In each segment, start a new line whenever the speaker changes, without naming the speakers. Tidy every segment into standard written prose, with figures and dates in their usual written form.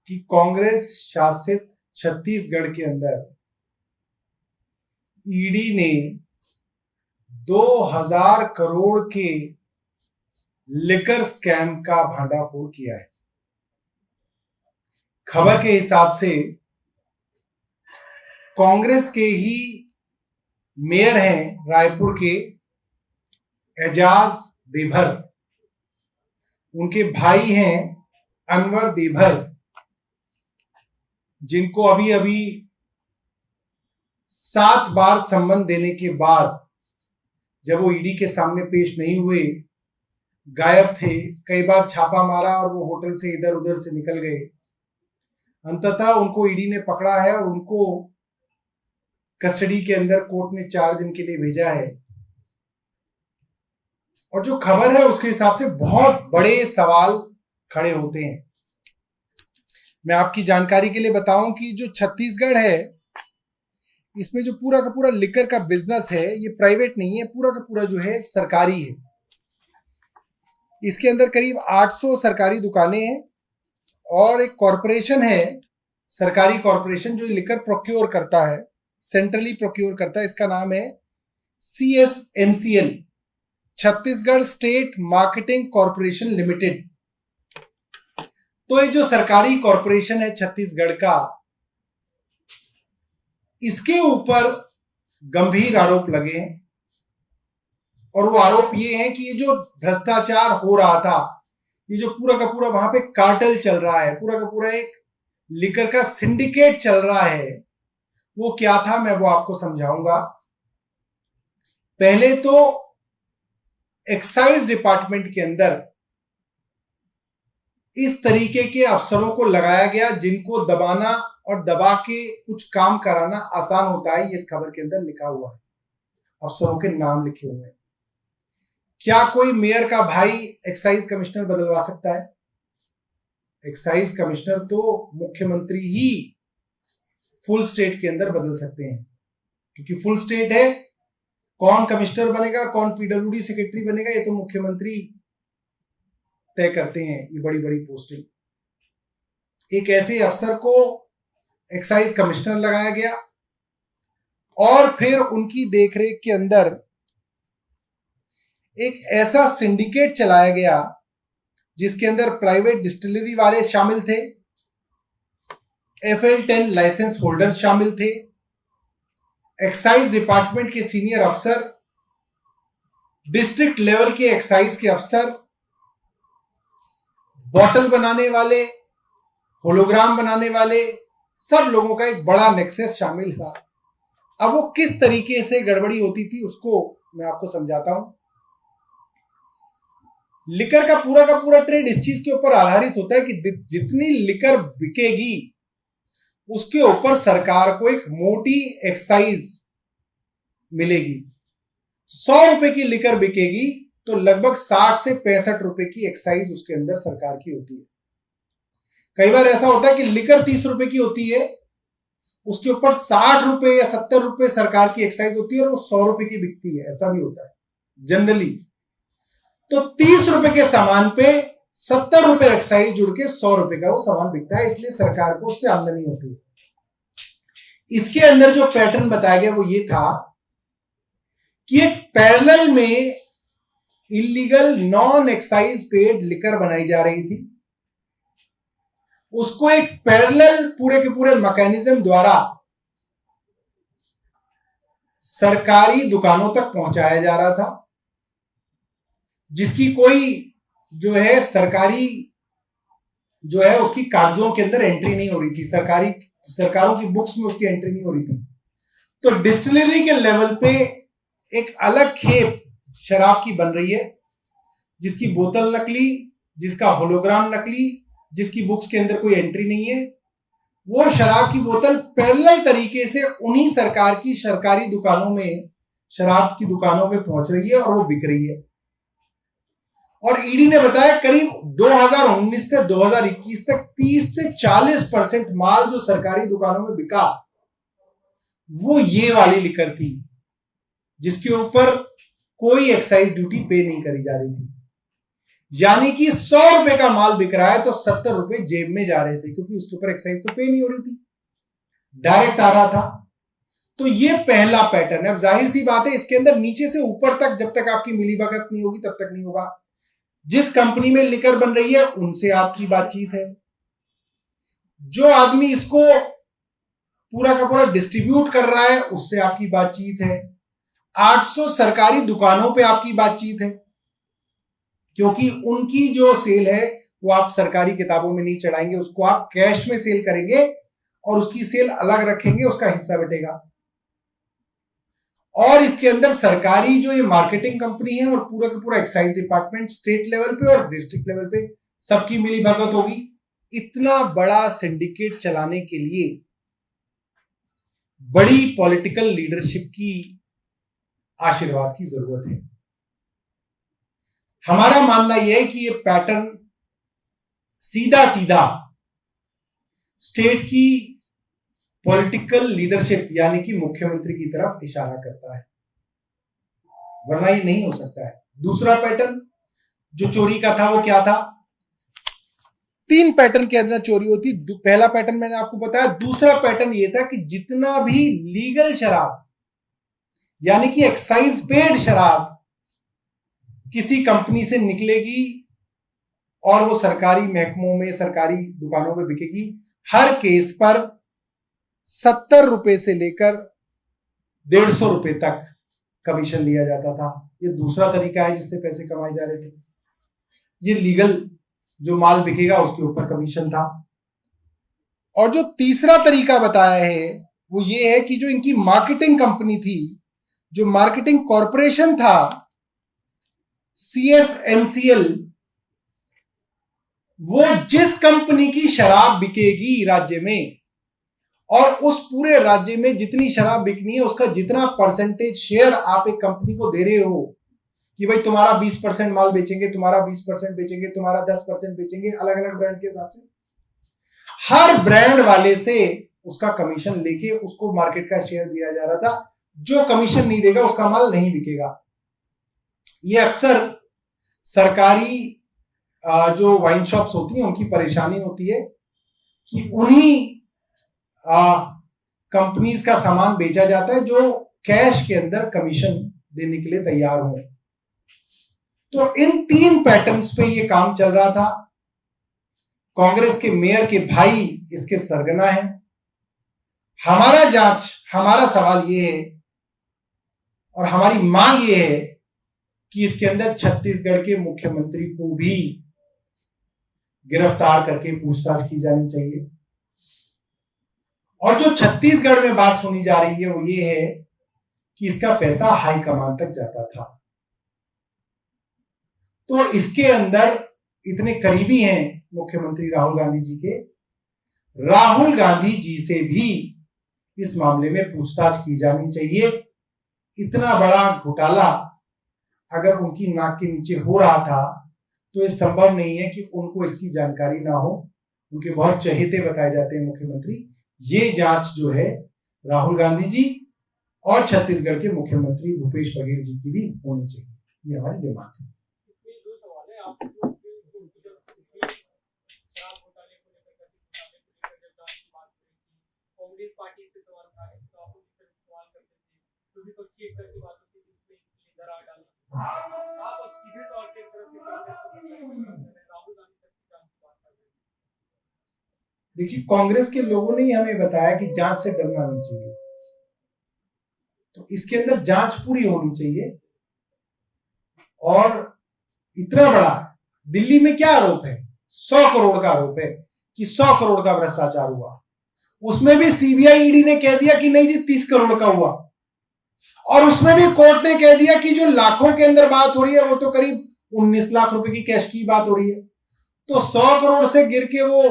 कि कांग्रेस शासित छत्तीसगढ़ के अंदर ईडी ने 2000 करोड़ के लिकर स्कैम का भंडाफोड़ किया है। खबर के हिसाब से कांग्रेस के ही मेयर हैं रायपुर के एजाज देभर, उनके भाई हैं अनवर देभर, जिनको अभी अभी 7 बार सम्मन देने के बाद जब वो ईडी के सामने पेश नहीं हुए, गायब थे, कई बार छापा मारा और वो होटल से इधर उधर से निकल गए। अंततः उनको ईडी ने पकड़ा है और उनको कस्टडी के अंदर कोर्ट ने 4 दिन के लिए भेजा है। और जो खबर है उसके हिसाब से बहुत बड़े सवाल खड़े होते हैं। मैं आपकी जानकारी के लिए बताऊं कि जो छत्तीसगढ़ है, इसमें जो पूरा का पूरा लिकर का बिजनेस है, ये प्राइवेट नहीं है, पूरा का पूरा जो है सरकारी है। इसके अंदर करीब 800 सरकारी दुकानें हैं और एक कॉरपोरेशन है, सरकारी कॉरपोरेशन, जो लिकर प्रोक्योर करता है, सेंट्रली प्रोक्योर करता है। इसका नाम है CSMCL, Chhattisgarh state marketing corporation limited. तो ये जो सरकारी कॉरपोरेशन है छत्तीसगढ़ का, इसके ऊपर गंभीर आरोप लगे हैं और वो आरोप ये हैं कि ये जो भ्रष्टाचार हो रहा था, ये जो पूरा का पूरा वहां पे कार्टेल चल रहा है, पूरा का पूरा एक लिकर का सिंडिकेट चल रहा है, वो क्या था मैं वो आपको समझाऊंगा। पहले तो एक्साइज डिपार्टमेंट के अंदर इस तरीके के अफसरों को लगाया गया जिनको दबाना और दबा के कुछ काम कराना आसान होता है। इस खबर के अंदर लिखा हुआ है, अफसरों के नाम लिखे हुए हैं। क्या कोई मेयर का भाई एक्साइज कमिश्नर बदलवा सकता है? एक्साइज कमिश्नर तो मुख्यमंत्री ही फुल स्टेट के अंदर बदल सकते हैं, क्योंकि फुल स्टेट है। कौन कमिश्नर बनेगा, कौन PWD सेक्रेटरी बनेगा, ये तो मुख्यमंत्री तय करते हैं, ये बड़ी बड़ी पोस्टिंग। एक ऐसे अफसर को एक्साइज कमिश्नर लगाया गया और फिर उनकी देखरेख के अंदर एक ऐसा सिंडिकेट चलाया गया जिसके अंदर प्राइवेट डिस्टिलरी वाले शामिल थे, FL10 लाइसेंस होल्डर्स शामिल थे, एक्साइज डिपार्टमेंट के सीनियर अफसर, डिस्ट्रिक्ट लेवल के एक्साइज के अफसर, बॉटल बनाने वाले, होलोग्राम बनाने वाले, सब लोगों का एक बड़ा नेक्सस शामिल था। अब वो किस तरीके से गड़बड़ी होती थी उसको मैं आपको समझाता हूं। लिकर का पूरा ट्रेड इस चीज के ऊपर आधारित होता है कि जितनी लिकर बिकेगी उसके ऊपर सरकार को एक मोटी एक्साइज मिलेगी। 100 रुपए की लिकर बिकेगी तो लगभग 60 से 65 रुपए की एक्साइज उसके अंदर सरकार की होती है। कई बार ऐसा होता है कि लिकर 30 रुपए की होती है, उसके ऊपर 60 रुपए या 70 रुपए सरकार की एक्साइज होती है और वो 100 रुपए की बिकती है। ऐसा भी होता है जनरली। तो 30 रुपए के सामान पे 70 रुपए एक्साइज जुड़ के 100 रुपए का वो सामान बिकता है, इसलिए सरकार को उससे आमदनी होती है। इसके अंदर जो पैटर्न बताया गया वो ये था कि एक पैरेलल में illegal non excise paid liquor बनाई जा रही थी। उसको एक पैरेलल पूरे के पूरे मैकेनिज्म द्वारा सरकारी दुकानों तक पहुंचाया जा रहा था, जिसकी कोई जो है सरकारी जो है उसकी कागजों के अंदर एंट्री नहीं हो रही थी, सरकारों की बुक्स में उसकी एंट्री नहीं हो रही थी। तो डिस्टिलरी के लेवल पे एक अलग खेप शराब की बन रही है, जिसकी बोतल नकली, जिसका होलोग्राम नकली, जिसकी बुक्स के अंदर कोई एंट्री नहीं है। वो शराब की बोतल पैरेलल तरीके से उन्हीं सरकार की सरकारी दुकानों में, शराब की दुकानों में पहुंच रही है और वो बिक रही है। और ईडी ने बताया करीब 2019 से 2021 तक 30 से 40% माल जो सरकारी दुकानों में बिका वो ये वाली लिकर थी, जिसके ऊपर कोई एक्साइज ड्यूटी पे नहीं करी जा रही थी। यानी कि 100 रुपए का माल बिक रहा है तो 70 रुपए जेब में जा रहे थे, क्योंकि उसके ऊपर एक्साइज तो पे नहीं हो रही थी, डायरेक्ट आ रहा था। तो ये पहला पैटर्न है। अब जाहिर सी बात है, इसके अंदर नीचे से ऊपर तक जब तक आपकी मिलीभगत नहीं होगी तब तक नहीं होगा। जिस कंपनी में लिकर बन रही है उनसे आपकी बातचीत है, जो आदमी इसको पूरा का पूरा डिस्ट्रीब्यूट कर रहा है उससे आपकी बातचीत है, 800 सरकारी दुकानों पे आपकी बातचीत है, क्योंकि उनकी जो सेल है वो आप सरकारी किताबों में नहीं चढ़ाएंगे, उसको आप कैश में सेल करेंगे और उसकी सेल अलग रखेंगे, उसका हिस्सा बटेगा। और इसके अंदर सरकारी जो ये मार्केटिंग कंपनी है और पूरा का पूरा एक्साइज डिपार्टमेंट स्टेट लेवल पे और डिस्ट्रिक्ट लेवल पे सबकी मिली भगत होगी। इतना बड़ा सिंडिकेट चलाने के लिए बड़ी पॉलिटिकल लीडरशिप की आशीर्वाद की जरूरत है। हमारा मानना यह है कि ये पैटर्न सीधा सीधा स्टेट की पॉलिटिकल लीडरशिप यानी कि मुख्यमंत्री की तरफ इशारा करता है, वरना ये नहीं हो सकता है। दूसरा पैटर्न जो चोरी का था वो क्या था? 3 पैटर्न के अंदर चोरी होती। पहला पैटर्न मैंने आपको बताया। दूसरा पैटर्न ये था कि जितना भी लीगल शराब यानी कि एक्साइज पेड शराब किसी कंपनी से निकलेगी और वो सरकारी महकमों में सरकारी दुकानों में बिकेगी, हर केस पर 70 रुपए से लेकर 150 रुपए तक कमीशन लिया जाता था। ये दूसरा तरीका है जिससे पैसे कमाए जा रहे थे। ये लीगल जो माल बिकेगा उसके ऊपर कमीशन था। और जो तीसरा तरीका बताया है वो ये है कि जो इनकी मार्केटिंग कंपनी थी, जो मार्केटिंग कॉरपोरेशन था CSNCL, वो जिस कंपनी की शराब बिकेगी राज्य में और उस पूरे राज्य में जितनी शराब बिकनी है उसका जितना परसेंटेज शेयर आप एक कंपनी को दे रहे हो कि भाई तुम्हारा 20% माल बेचेंगे, तुम्हारा 20% बेचेंगे, तुम्हारा 10% बेचेंगे, अलग अलग ब्रांड के हिसाब से हर ब्रांड वाले से उसका कमीशन लेके उसको मार्केट का शेयर दिया जा रहा था। जो कमीशन नहीं देगा उसका माल नहीं बिकेगा। ये अक्सर सरकारी जो वाइन शॉप्स होती हैं उनकी परेशानी होती है कि उन्हीं कंपनीज का सामान बेचा जाता है जो कैश के अंदर कमीशन देने के लिए तैयार हो। तो इन 3 पैटर्न्स पे ये काम चल रहा था। कांग्रेस के मेयर के भाई इसके सरगना है। हमारा सवाल ये है और हमारी मांग ये है कि इसके अंदर छत्तीसगढ़ के मुख्यमंत्री को भी गिरफ्तार करके पूछताछ की जानी चाहिए। और जो छत्तीसगढ़ में बात सुनी जा रही है वो ये है कि इसका पैसा हाईकमान तक जाता था। तो इसके अंदर इतने करीबी हैं मुख्यमंत्री राहुल गांधी जी के, राहुल गांधी जी से भी इस मामले में पूछताछ की जानी चाहिए। इतना बड़ा घोटाला अगर उनकी नाक के नीचे हो रहा था तो ये संभव नहीं है कि उनको इसकी जानकारी ना हो। उनके बहुत चहेते बताए जाते हैं मुख्यमंत्री। ये जांच जो है राहुल गांधी जी और छत्तीसगढ़ के मुख्यमंत्री भूपेश बघेल जी की भी होनी चाहिए। ये हमारी डिमांड है।
कांग्रेस पार्टी इस पे सवाल उठा रहे तो आप लोग इस पर सवाल करते थे, तो विपक्षी एक तरह की बात होती थी उसमें इधर आ डाला। आप अब सीधे तौर पे एक तरह से राहुल गांधी तक की जांच की बात कर रहे हैं।
देखिए, कांग्रेस के लोगों ने ही हमें बताया कि जांच से डरना नहीं चाहिए, तो इसके अंदर जांच पूरी होनी चाहिए। और इतना बड़ा दिल्ली में क्या आरोप है? 100 करोड़ का आरोप है कि 100 करोड़ का भ्रष्टाचार हुआ। उसमें भी सीबीआई ईडी ने कह दिया कि नहीं जी 30 करोड़ का हुआ। और उसमें भी कोर्ट ने कह दिया कि जो लाखों के अंदर बात हो रही है वो तो करीब 19 लाख रुपए की कैश की बात हो रही है। तो 100 करोड़ से गिर के वो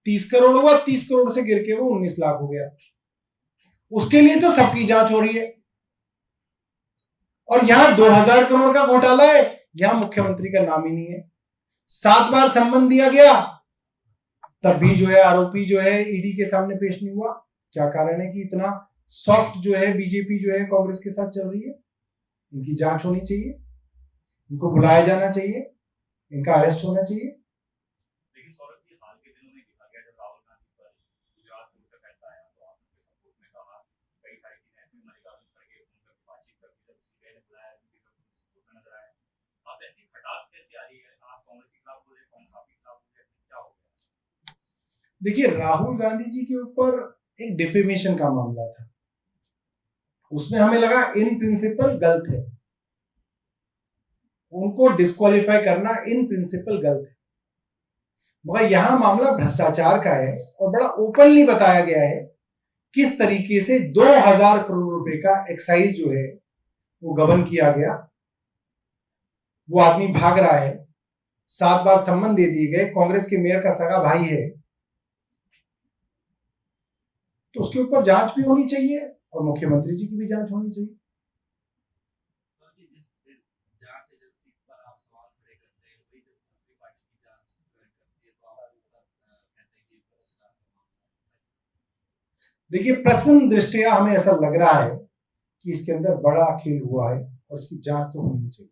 30 करोड़ हुआ, 30 करोड़ से गिर के वो 19 लाख हो गया। उसके लिए तो सबकी जांच हो रही है। और यहां 2000 करोड़ का घोटाला है, यहां मुख्यमंत्री का नाम ही नहीं है। 7 बार सम्मन दिया गया, तब भी जो है आरोपी जो है ईडी के सामने पेश नहीं हुआ। क्या कारण है कि इतना सॉफ्ट जो है बीजेपी जो है कांग्रेस के साथ चल रही है? इनकी जांच होनी चाहिए, इनको बुलाया जाना चाहिए, इनका अरेस्ट होना चाहिए।
लेकिन सौरभ जी, हाल के दिनों में देखा गया, जब राहुल गांधी पर गुजरात पुलिस का फैसला आया तो आपने सपोर्ट में कहा, कई सारी चीजें ऐसी मल्लिकार्जुन खड़गे उनका बातचीत करके जब सीबीआई ने बुलाया उनकी तरफ सपोर्ट में नजर आया। अब ऐसी खटास कैसे आ रही है? आप कांग्रेस के खिलाफ बोले, कांग्रेस आपके खिलाफ बोले, ऐसे क्या हो गया?
देखिए, राहुल गांधी जी के ऊपर एक डिफेमेशन का मामला था, उसमें हमें लगा इन प्रिंसिपल गलत है, उनको डिस्क्वालीफाई करना इन प्रिंसिपल गलत है। मगर यहां मामला भ्रष्टाचार का है और बड़ा ओपनली बताया गया है किस तरीके से 2000 करोड़ रुपए का एक्साइज जो है वो गबन किया गया। वो आदमी भाग रहा है, 7 बार सम्मन दे दिए गए, कांग्रेस के मेयर का सगा भाई है, तो उसके ऊपर जांच भी होनी चाहिए और मुख्यमंत्री जी की भी जांच होनी चाहिए।
जिस जांच एजेंसी पर आप सवाल खड़े करते हैं, वही जब दूसरी पार्टी की जांच करती है तो आप कहते हैं कि
देखिए, प्रथम दृष्टया हमें ऐसा लग रहा है कि इसके अंदर बड़ा खेल हुआ है और इसकी जांच तो होनी चाहिए।